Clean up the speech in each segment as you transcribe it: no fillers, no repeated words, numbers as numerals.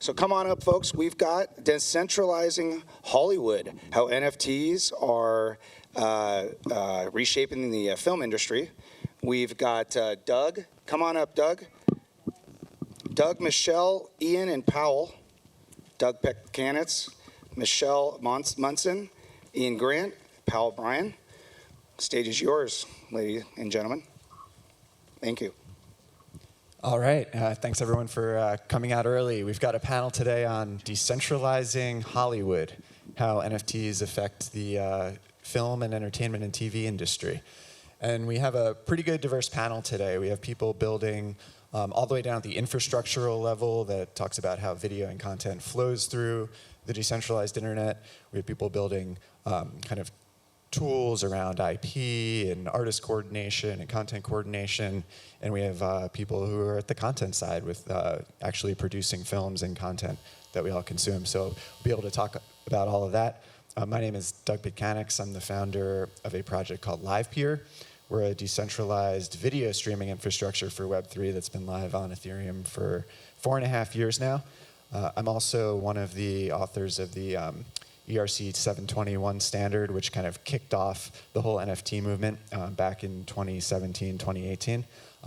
So come on up, folks. We've got Decentralizing Hollywood, how NFTs are reshaping the film industry. We've got Doug. Come on up, Doug. Doug, Michelle, Ian, and Poull. Doug Petkanics, Michelle Munson, Ian Grant, Poull Brien. Stage is yours, ladies and gentlemen. Thank you. All right. Thanks, everyone, for coming out early. We've got a panel today on Decentralizing Hollywood, how NFTs affect the film and entertainment and TV industry. And we have a pretty good diverse panel today. We have people building all the way down at the infrastructural level that talks about how video and content flows through the decentralized internet. We have people building kind of tools around IP and artist coordination and content coordination. And we have people who are at the content side with actually producing films and content that we all consume. So we'll be able to talk about all of that. My name is Doug Petkanics. I'm the founder of a project called LivePeer. We're a decentralized video streaming infrastructure for Web3 that's been live on Ethereum for 4.5 years now. I'm also one of the authors of the ERC 721 standard, which kind of kicked off the whole NFT movement back in 2017, 2018.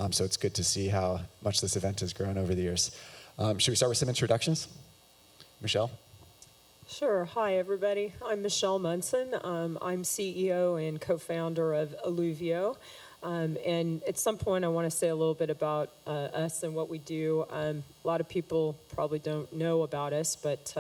So it's good to see how much this event has grown over the years. Should we start with some introductions? Michelle? Sure. Hi, everybody. I'm Michelle Munson. I'm CEO and co-founder of Alluvio. And at some point, I want to say a little bit about us and what we do. A lot of people probably don't know about us, but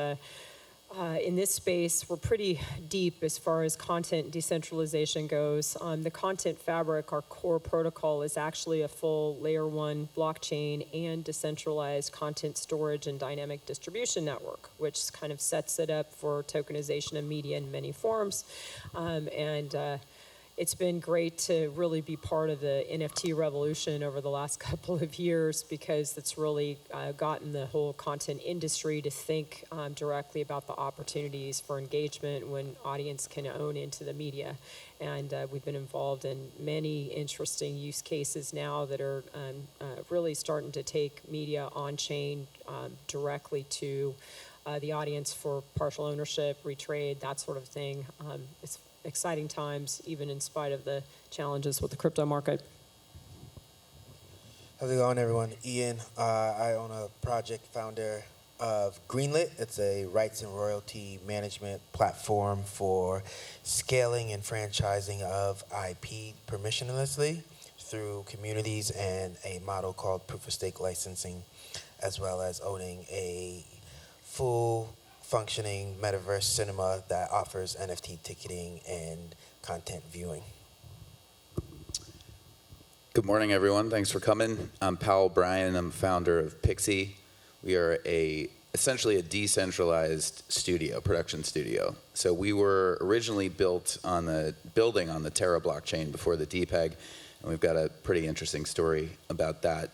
in this space, we're pretty deep as far as content decentralization goes. The content fabric, our core protocol, is actually a full layer 1 blockchain and decentralized content storage and dynamic distribution network, which kind of sets it up for tokenization of media in many forms. It's been great to really be part of the NFT revolution over the last couple of years, because it's really gotten the whole content industry to think directly about the opportunities for engagement when audience can own into the media. And we've been involved in many interesting use cases now that are really starting to take media on-chain directly to the audience for partial ownership, retrade, that sort of thing. It's exciting times, even in spite of the challenges with the crypto market. How's it going, everyone? Ian. I own a project, founder of Greenlit. It's a rights and royalty management platform for scaling and franchising of IP permissionlessly through communities, and a model called proof of stake licensing, as well as owning a full functioning metaverse cinema that offers NFT ticketing and content viewing. Good morning, everyone. Thanks for coming. I'm Poull Brien. I'm founder of Pixie. We are essentially a decentralized production studio. So we were originally building on the Terra blockchain before the DPEG, and we've got a pretty interesting story about that.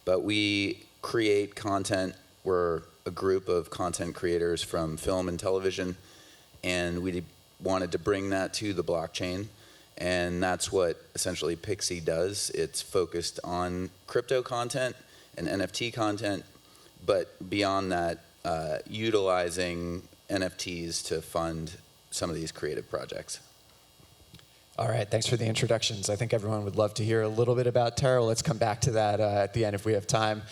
But we create content. We're a group of content creators from film and television, and we wanted to bring that to the blockchain, and that's what essentially Pixie does. It's focused on crypto content and NFT content, but beyond that, utilizing NFTs to fund some of these creative projects. All right, thanks for the introductions. I think everyone would love to hear a little bit about Terra. Let's come back to that at the end if we have time.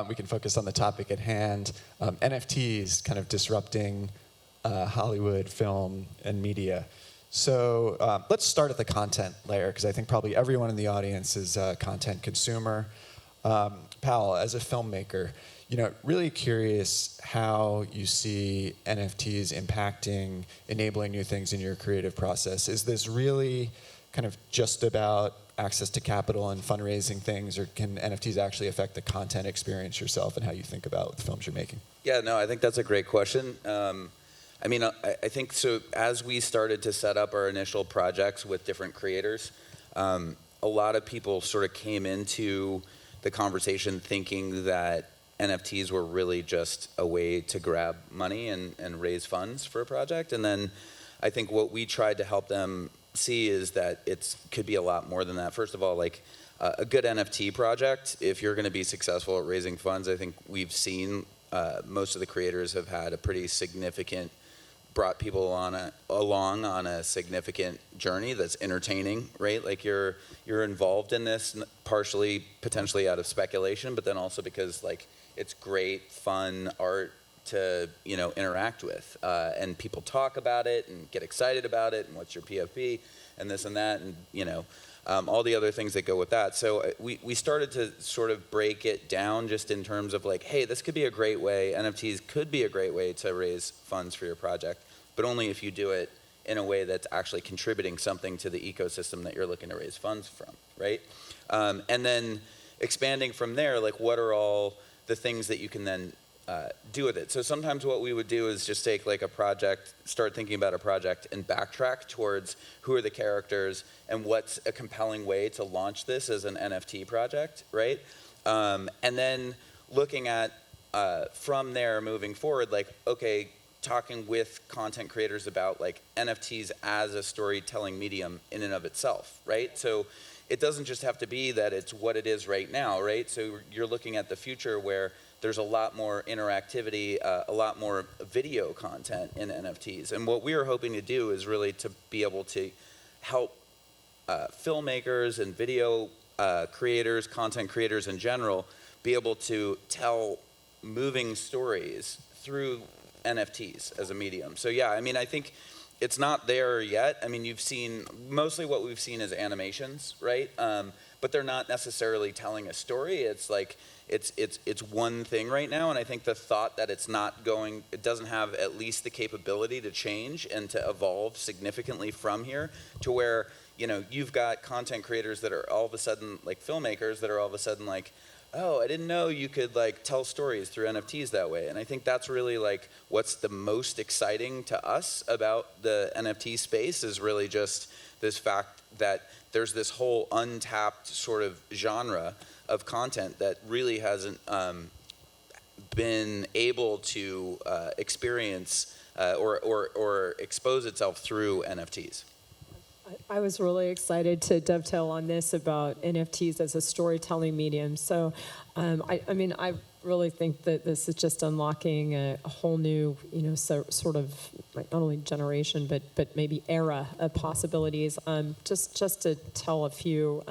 We can focus on the topic at hand. NFTs kind of disrupting Hollywood, film, and media. So let's start at the content layer, because I think probably everyone in the audience is a content consumer. Poull, as a filmmaker, really curious how you see NFTs impacting, enabling new things in your creative process. Is this really kind of just about access to capital and fundraising things, or can NFTs actually affect the content experience yourself and how you think about the films you're making? Yeah, no, I think that's a great question. I think so. As we started to set up our initial projects with different creators, a lot of people sort of came into the conversation thinking that NFTs were really just a way to grab money and raise funds for a project. And then I think what we tried to help them see is that it could be a lot more than that. First of all, a good NFT project, if you're going to be successful at raising funds, I think we've seen most of the creators have had a pretty significant, brought people along on a significant journey that's entertaining, right? Like you're involved in this partially, potentially out of speculation, but then also because like it's great, fun art to interact with, and people talk about it and get excited about it, and what's your PFP, and this and that, and all the other things that go with that. So we started to sort of break it down just in terms of like, hey, this could be a great way, NFTs could be a great way to raise funds for your project, but only if you do it in a way that's actually contributing something to the ecosystem that you're looking to raise funds from, right? And then expanding from there, like what are all the things that you can then do with it. So sometimes what we would do is just take like a project, start thinking about a project and backtrack towards who are the characters and what's a compelling way to launch this as an NFT project, right? And then looking at from there moving forward, like, okay, talking with content creators about like NFTs as a storytelling medium in and of itself, right? So it doesn't just have to be that it's what it is right now, right? So you're looking at the future where there's a lot more interactivity, a lot more video content in NFTs. And what we are hoping to do is really to be able to help filmmakers and video creators, content creators in general, be able to tell moving stories through NFTs as a medium. So yeah, I mean, I think it's not there yet. I mean, you've seen, mostly what we've seen is animations, right? But they're not necessarily telling a story. It's like, it's one thing right now, and I think the thought that it doesn't have at least the capability to change and to evolve significantly from here to where, you've got content creators that are all of a sudden, like filmmakers that are all of a sudden like, oh, I didn't know you could like tell stories through NFTs that way. And I think that's really like what's the most exciting to us about the NFT space is really just this fact that there's this whole untapped sort of genre of content that really hasn't been able to experience or expose itself through NFTs. I was really excited to dovetail on this about NFTs as a storytelling medium. So, I mean, I really think that this is just unlocking a whole new, sort of like not only generation, but maybe era of possibilities. Just to tell a few.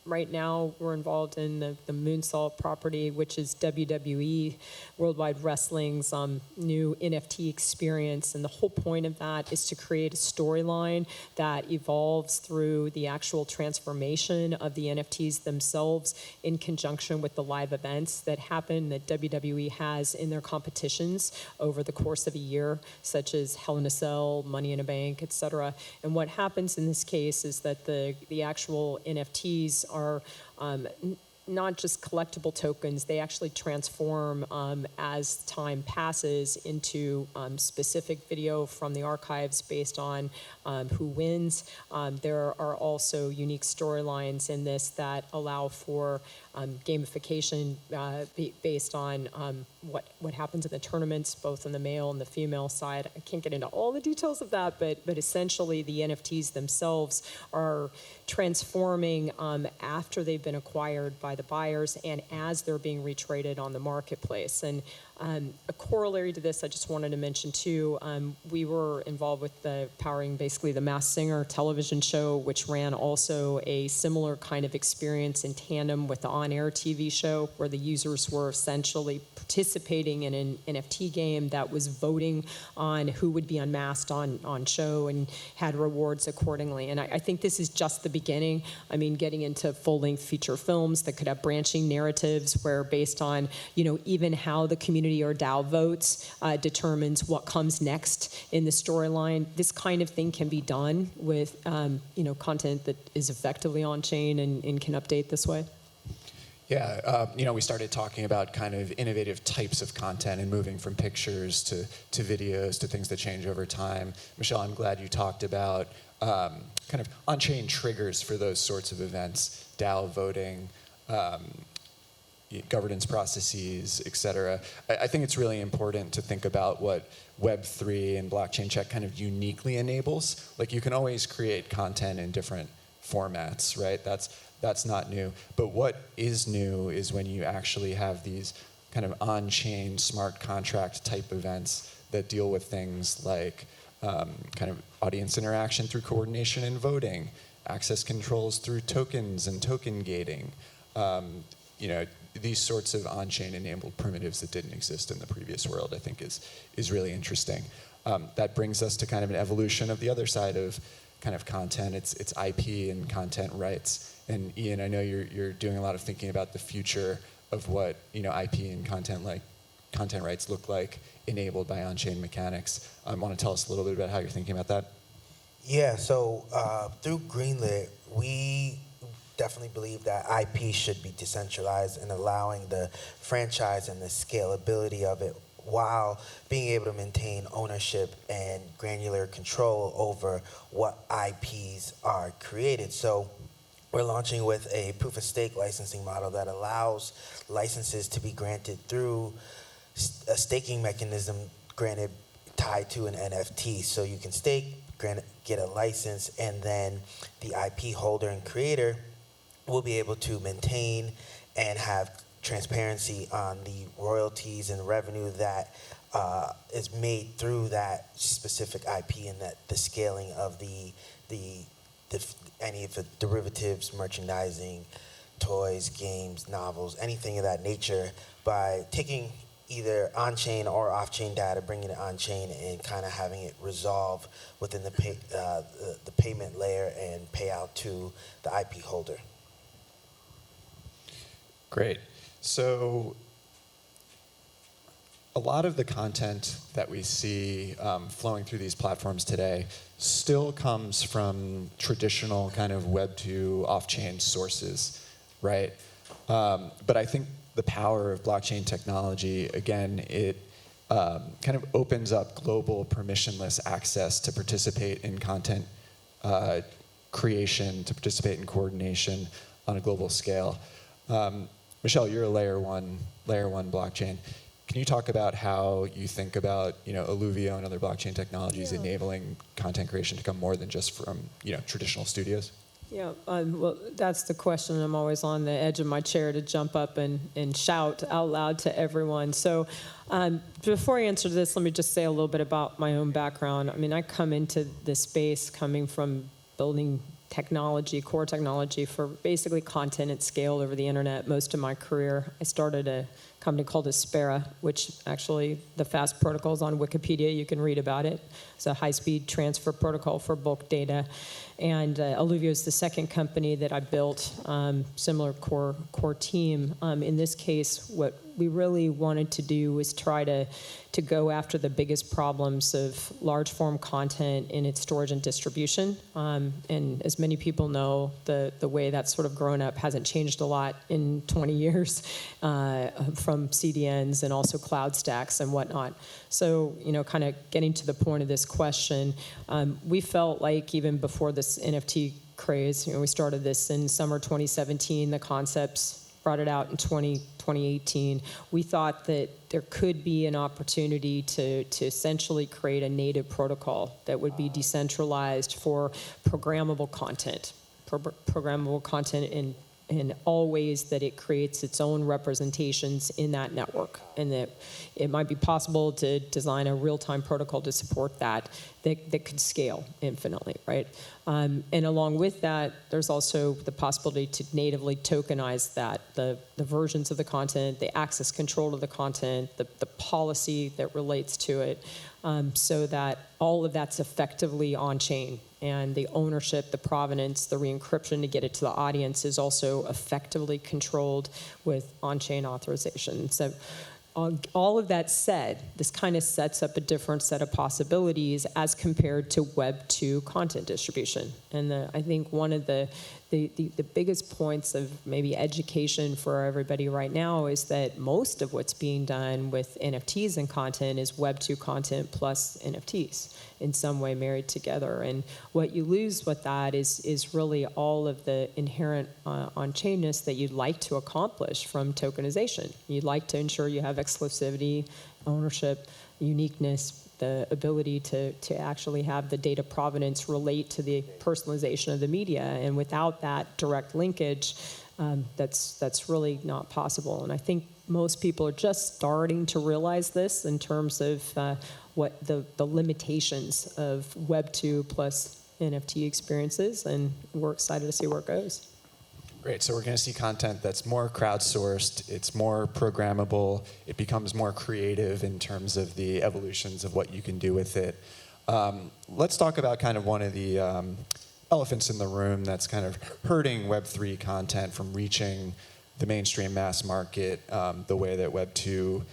Right now, we're involved in the Munson property, which is WWE, Worldwide Wrestling's new NFT experience. And the whole point of that is to create a storyline that evolves through the actual transformation of the NFTs themselves in conjunction with the live events that happen that WWE has in their competitions over the course of a year, such as Hell in a Cell, Money in a Bank, etc. And what happens in this case is that the actual NFTs are not just collectible tokens, they actually transform as time passes into specific video from the archives based on who wins. There are also unique storylines in this that allow for gamification based on what happens in the tournaments, both on the male and the female side. I can't get into all the details of that, but essentially the NFTs themselves are transforming after they've been acquired by the buyers and as they're being retraded on the marketplace. And a corollary to this, I just wanted to mention too, we were involved with powering basically the Masked Singer television show, which ran also a similar kind of experience in tandem with the on-air TV show, where the users were essentially participating in an NFT game that was voting on who would be unmasked on show and had rewards accordingly. And I think this is just the beginning. I mean, getting into full-length feature films that could have branching narratives where based on, even how the community or DAO votes determines what comes next in the storyline. This kind of thing can be done with, content that is effectively on-chain and can update this way. Yeah, we started talking about kind of innovative types of content and moving from pictures to videos to things that change over time. Michelle, I'm glad you talked about kind of on-chain triggers for those sorts of events, DAO voting, governance processes, et cetera. I think it's really important to think about what Web3 and blockchain check kind of uniquely enables. Like you can always create content in different formats, right? That's not new. But what is new is when you actually have these kind of on-chain smart contract type events that deal with things like kind of audience interaction through coordination and voting, access controls through tokens and token gating, these sorts of on-chain enabled primitives that didn't exist in the previous world, I think is really interesting. That brings us to kind of an evolution of the other side of kind of content. It's IP and content rights. And Ian, I know you're doing a lot of thinking about the future of what IP and content rights look like enabled by on-chain mechanics. Want to tell us a little bit about how you're thinking about that? Yeah, so through Greenlit, we definitely believe that IP should be decentralized and allowing the franchise and the scalability of it while being able to maintain ownership and granular control over what IPs are created. So we're launching with a proof of stake licensing model that allows licenses to be granted through a staking mechanism granted tied to an NFT. So you can stake, get a license, and then the IP holder and creator will be able to maintain and have transparency on the royalties and revenue that is made through that specific IP, and that the scaling of any of the derivatives, merchandising, toys, games, novels, anything of that nature, by taking either on-chain or off-chain data, bringing it on-chain, and kind of having it resolve within the payment layer and payout to the IP holder. Great. So a lot of the content that we see flowing through these platforms today still comes from traditional kind of Web 2 off-chain sources, right? But I think the power of blockchain technology, again, it kind of opens up global permissionless access to participate in content creation, to participate in coordination on a global scale. Michelle, you're a layer one blockchain. Can you talk about how you think about Alluvio and other blockchain technologies enabling content creation to come more than just from traditional studios? Yeah, well, that's the question. I'm always on the edge of my chair to jump up and shout out loud to everyone. So before I answer this, let me just say a little bit about my own background. I mean, I come into this space coming from building technology, core technology for basically content at scale over the internet most of my career. I started a company called Aspera, which actually the FAST protocol is on Wikipedia. You can read about it. It's a high-speed transfer protocol for bulk data. And Alluvio is the second company that I built, similar core team. In this case, what we really wanted to do was try to go after the biggest problems of large form content in its storage and distribution. And as many people know, the way that's sort of grown up hasn't changed a lot in 20 years from CDNs and also cloud stacks and whatnot. So, kind of getting to the point of this question, we felt like even before this NFT craze, we started this in summer 2017, the concepts brought it out in 2018. We thought that there could be an opportunity to essentially create a native protocol that would be decentralized for programmable content. Programmable content in all ways that it creates its own representations in that network, and that it might be possible to design a real-time protocol to support that could scale infinitely, right? And along with that, there's also the possibility to natively tokenize that, the versions of the content, the access control of the content, the policy that relates to it, so that all of that's effectively on-chain. And the ownership, the provenance, the re-encryption to get it to the audience is also effectively controlled with on-chain authorization. So all of that said, this kind of sets up a different set of possibilities as compared to Web 2 content distribution. And I think one of the biggest points of maybe education for everybody right now is that most of what's being done with NFTs and content is Web 2 content plus NFTs in some way married together. And what you lose with that is really all of the inherent on-chainness that you'd like to accomplish from tokenization. You'd like to ensure you have exclusivity, ownership, uniqueness, the ability to actually have the data provenance relate to the personalization of the media. And without that direct linkage, that's really not possible. And I think most people are just starting to realize this in terms of what the limitations of Web 2 plus NFT experiences, and we're excited to see where it goes. Great. So we're going to see content that's more crowdsourced, it's more programmable, it becomes more creative in terms of the evolutions of what you can do with it. Let's talk about kind of one of the elephants in the room that's kind of hurting Web3 content from reaching the mainstream mass market the way that Web 2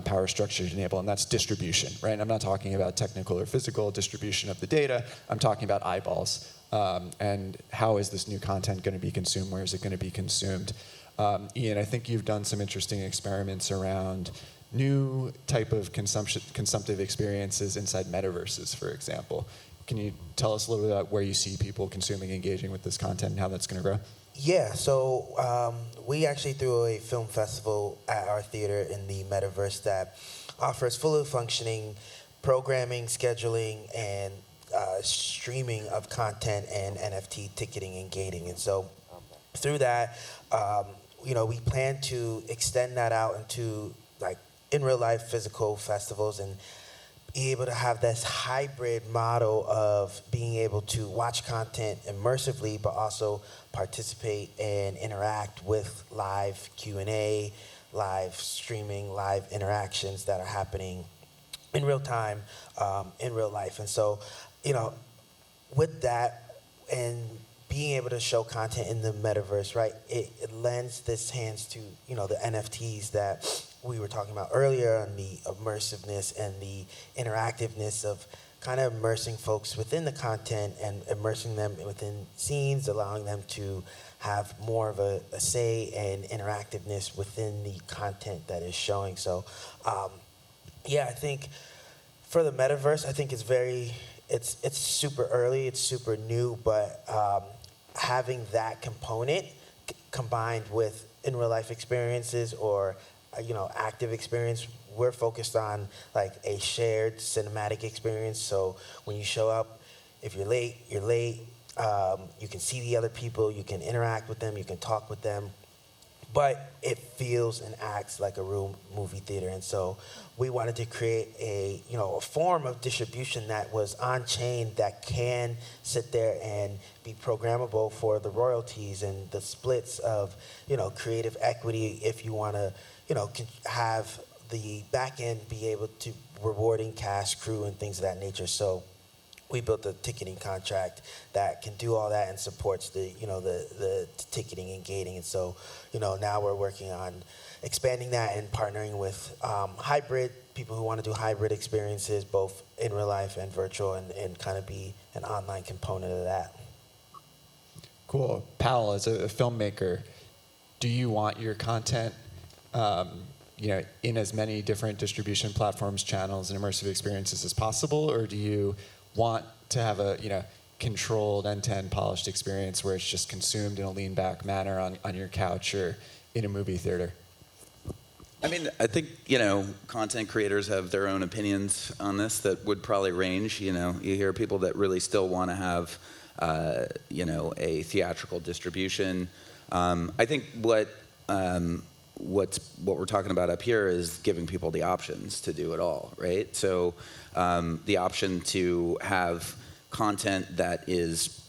power structures enable, and that's distribution, right? I'm not talking about technical or physical distribution of the data. I'm talking about eyeballs. And how is this new content going to be consumed? Where is it going to be consumed? Ian, I think you've done some interesting experiments around new type of consumptive experiences inside metaverses, for example. Can you tell us a little bit about where you see people consuming, engaging with this content, and how that's going to grow? Yeah, so we actually threw a film festival at our theater in the metaverse that offers fully functioning programming, scheduling, and streaming of content and NFT ticketing and gating. And so through that, we plan to extend that out into like in real life physical festivals and be able to have this hybrid model of being able to watch content immersively, but also participate and interact with live Q&A, live streaming, live interactions that are happening in real time, in real life. And so, with that and being able to show content in the metaverse, right, it lends this hands to, the NFTs that we were talking about earlier, and the immersiveness and the interactiveness of kind of immersing folks within the content and immersing them within scenes, allowing them to have more of a say and interactiveness within the content that is showing. So, I think for the metaverse, I think it's super early, it's super new, but having that component combined with in real life experiences or active experience, we're focused on like a shared cinematic experience. So when you show up, if you're late, you're late. You can see the other people, you can interact with them, you can talk with them, but it feels and acts like a real movie theater. And so we wanted to create a form of distribution that was on chain that can sit there and be programmable for the royalties and the splits of, creative equity if you want to, have the back end be able to rewarding cast, crew, and things of that nature. So we built a ticketing contract that can do all that and supports the ticketing and gating. And so, now we're working on expanding that and partnering with hybrid people who want to do hybrid experiences, both in real life and virtual, and kind of be an online component of that. Cool. Powell, as a filmmaker, do you want your content in as many different distribution platforms, channels, and immersive experiences as possible, or do you want to have a controlled end-to-end polished experience where it's just consumed in a lean-back manner on your couch or in a movie theater? I mean, I think, content creators have their own opinions on this that would probably range. You hear people that really still want to have, a theatrical distribution. I think what we're talking about up here is giving people the options to do it all, right? So the option to have content that is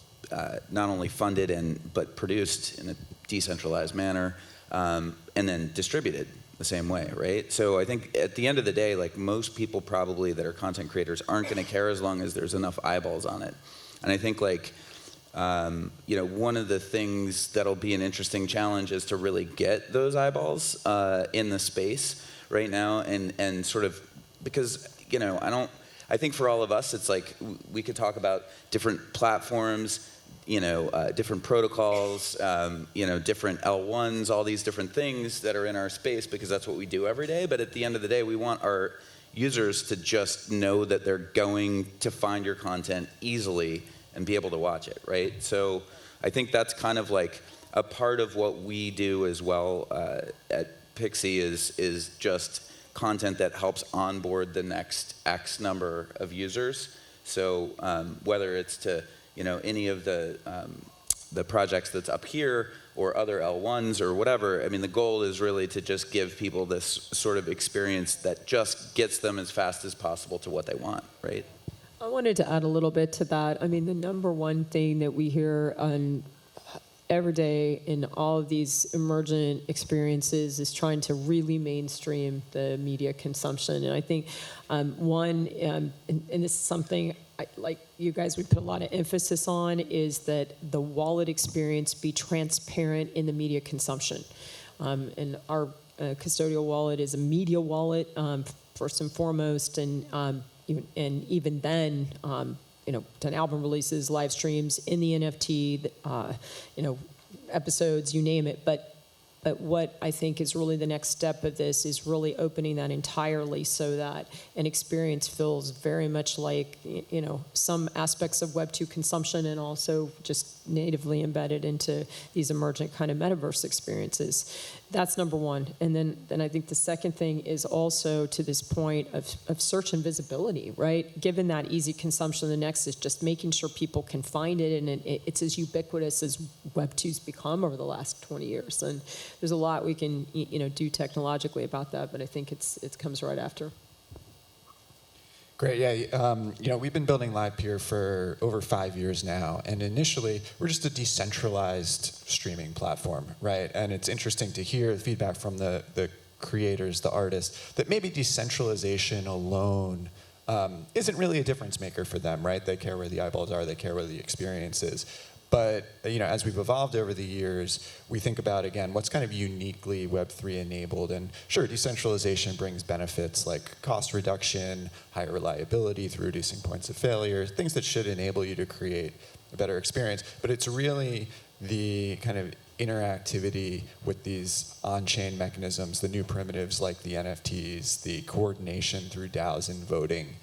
not only funded but produced in a decentralized manner, and then distributed the same way, right? So I think at the end of the day, like most people probably that are content creators aren't going to care as long as there's enough eyeballs on it. And I think one of the things that'll be an interesting challenge is to really get those eyeballs in the space right now, and sort of because I think for all of us it's like we could talk about different platforms, different protocols, different L1s, all these different things that are in our space because that's what we do every day. But at the end of the day, we want our users to just know that they're going to find your content easily and be able to watch it, right? So I think that's kind of like a part of what we do as well at Pixie is just content that helps onboard the next X number of users. So whether it's to any of the the projects that's up here or other L1s or whatever. I mean, the goal is really to just give people this sort of experience that just gets them as fast as possible to what they want, right? I wanted to add a little bit to that. I mean, the number one thing that we hear on every day in all of these emergent experiences is trying to really mainstream the media consumption. And I think and this is something like you guys would put a lot of emphasis on, is that the wallet experience be transparent in the media consumption. And our custodial wallet is a media wallet first and foremost, and even then, done album releases, live streams in the NFT, episodes, you name it. But what I think is really the next step of this is really opening that entirely so that an experience feels very much like, some aspects of Web 2 consumption and also just natively embedded into these emergent kind of metaverse experiences. That's number one. And then I think the second thing is also to this point of search and visibility, right? Given that easy consumption, the next is just making sure people can find it, and it's as ubiquitous as Web 2's become over the last 20 years. And there's a lot we can do technologically about that, but I think it comes right after. Great, yeah. We've been building LivePeer for over 5 years now, and initially we're just a decentralized streaming platform, right? And it's interesting to hear the feedback from the creators, the artists, that maybe decentralization alone isn't really a difference maker for them, right? They care where the eyeballs are, they care where the experience is. But as we've evolved over the years, we think about, again, what's kind of uniquely Web3 enabled. And sure, decentralization brings benefits like cost reduction, higher reliability through reducing points of failure, things that should enable you to create a better experience. But it's really the kind of interactivity with these on-chain mechanisms, the new primitives like the NFTs, the coordination through DAOs and voting,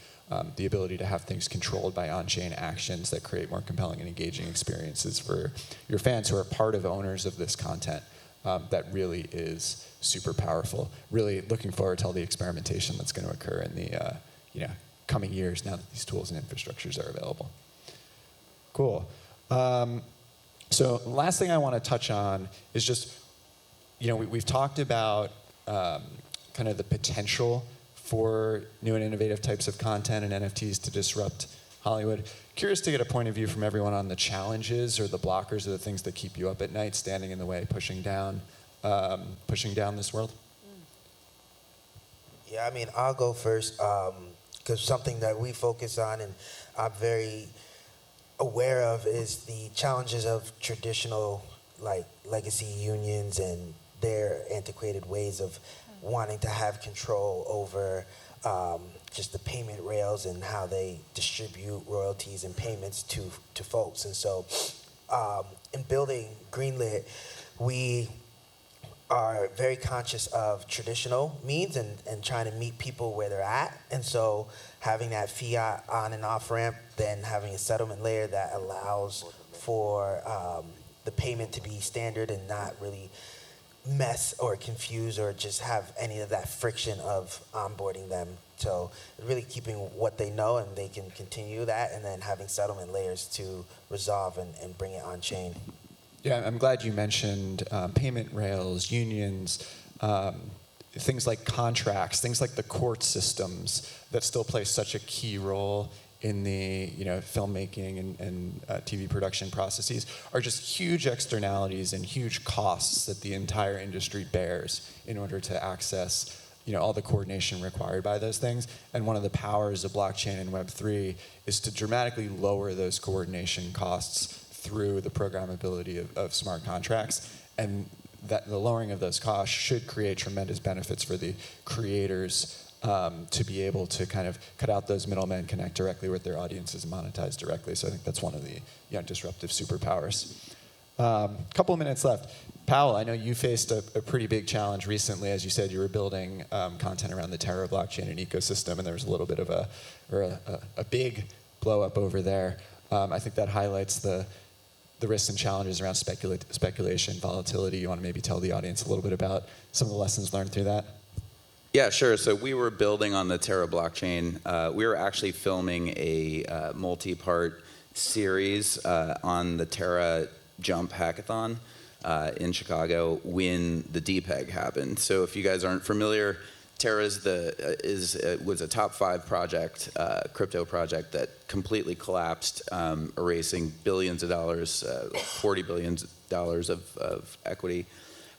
the ability to have things controlled by on-chain actions that create more compelling and engaging experiences for your fans who are part of owners of this content. That really is super powerful. Really looking forward to all the experimentation that's going to occur in the coming years now that these tools and infrastructures are available. Cool. So last thing I want to touch on is just, we've talked about kind of the potential for new and innovative types of content and NFTs to disrupt Hollywood. Curious to get a point of view from everyone on the challenges or the blockers or the things that keep you up at night, standing in the way, pushing down this world. Yeah, I mean, I'll go first because something that we focus on and I'm very aware of is the challenges of traditional legacy unions and their antiquated ways of wanting to have control over just the payment rails and how they distribute royalties and payments to folks. And so in building Greenlit, we are very conscious of traditional means and trying to meet people where they're at. And so having that fiat on and off ramp, then having a settlement layer that allows for the payment to be standard and not really mess or confuse or just have any of that friction of onboarding them. So really keeping what they know and they can continue that, and then having settlement layers to resolve and bring it on chain. Yeah, I'm glad you mentioned payment rails, unions, things like contracts, things like the court systems that still play such a key role in the filmmaking and TV production processes are just huge externalities and huge costs that the entire industry bears in order to access all the coordination required by those things. And one of the powers of blockchain and Web3 is to dramatically lower those coordination costs through the programmability of smart contracts. And that the lowering of those costs should create tremendous benefits for the creators to be able to kind of cut out those middlemen, connect directly with their audiences, and monetize directly. So I think that's one of the disruptive superpowers. Couple of minutes left. Poull, I know you faced a pretty big challenge recently. As you said, you were building content around the Terra blockchain and ecosystem, and there was a little bit of a big blow up over there. I think that highlights the risks and challenges around speculation, volatility. You want to maybe tell the audience a little bit about some of the lessons learned through that? Yeah, sure. So we were building on the Terra blockchain. We were actually filming a multi-part series on the Terra Jump hackathon in Chicago when the DPEG happened. So if you guys aren't familiar, Terra was a top 5 project, crypto project that completely collapsed, erasing billions of dollars, $40 billion of equity,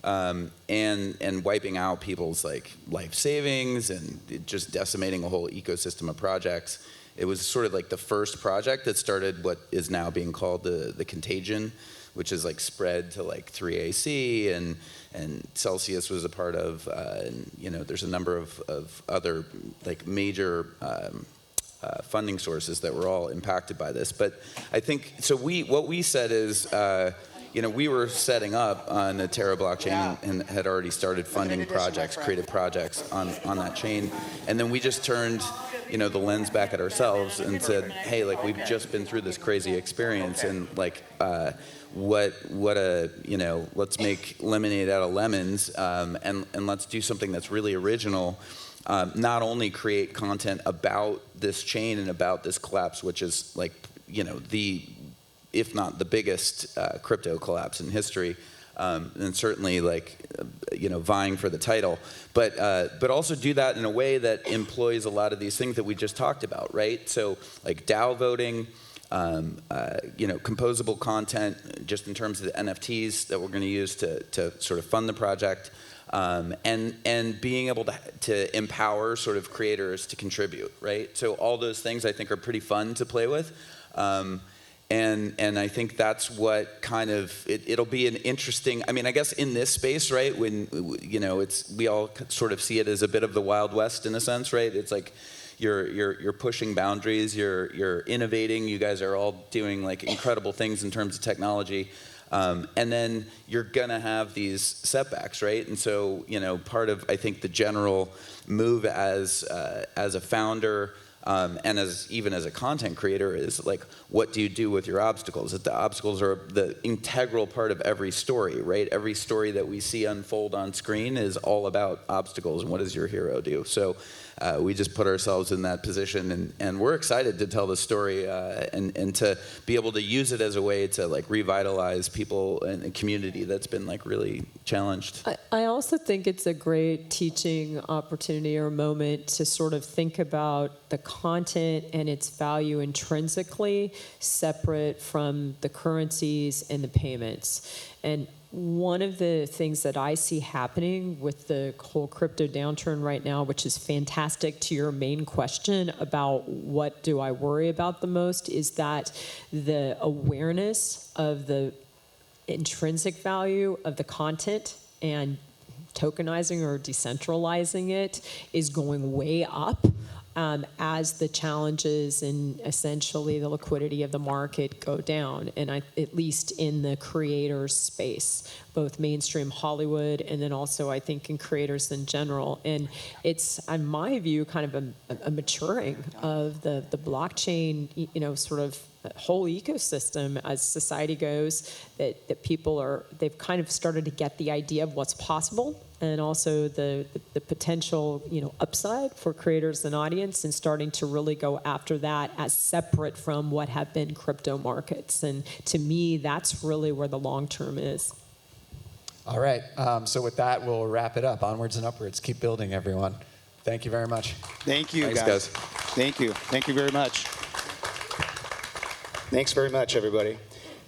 and wiping out people's like life savings and just decimating a whole ecosystem of projects. It was sort of like the first project that started what is now being called the contagion, which is like spread to like 3AC and Celsius was a part of, and there's a number of other like major funding sources that were all impacted by this. But I think so. What we said is, we were setting up on the Terra blockchain and had already started funding projects, creative projects on that chain, and then we just turned the lens back at ourselves and said, hey, like we've just been through this crazy experience, and like let's make lemonade out of lemons, and let's do something that's really original. Not only create content about this chain and about this collapse, which is like if not the biggest crypto collapse in history, and certainly vying for the title, but also do that in a way that employs a lot of these things that we just talked about, right? So like DAO voting, composable content, just in terms of the NFTs that we're going to use to sort of fund the project, and being able to empower sort of creators to contribute, right? So all those things I think are pretty fun to play with. And I think that's what kind of it'll be an interesting. I mean, I guess in this space, right? When we all sort of see it as a bit of the Wild West in a sense, right? It's like you're pushing boundaries, you're innovating. You guys are all doing like incredible things in terms of technology, and then you're gonna have these setbacks, right? And so part of I think the general move as a founder. And even as a content creator is like, what do you do with your obstacles? That the obstacles are the integral part of every story, right? Every story that we see unfold on screen is all about obstacles and what does your hero do? So we just put ourselves in that position, and we're excited to tell the story and to be able to use it as a way to like revitalize people in a community that's been like really challenged. I also think it's a great teaching opportunity or moment to sort of think about the content and its value intrinsically separate from the currencies and the payments. And one of the things that I see happening with the whole crypto downturn right now, which is fantastic to your main question about what do I worry about the most, is that the awareness of the intrinsic value of the content and tokenizing or decentralizing it is going way up. As the challenges and essentially the liquidity of the market go down, and at least in the creators space, both mainstream Hollywood and then also I think in creators in general. And it's, in my view, kind of a maturing of the blockchain, sort of whole ecosystem as society goes, that people they've kind of started to get the idea of what's possible, and also the potential upside for creators and audience, and starting to really go after that as separate from what have been crypto markets. And to me, that's really where the long term is. All right, so with that, we'll wrap it up. Onwards and upwards. Keep building, everyone. Thank you very much. Thank you, Thanks, guys. guys. Thank you. Thank you very much. Thanks very much, everybody.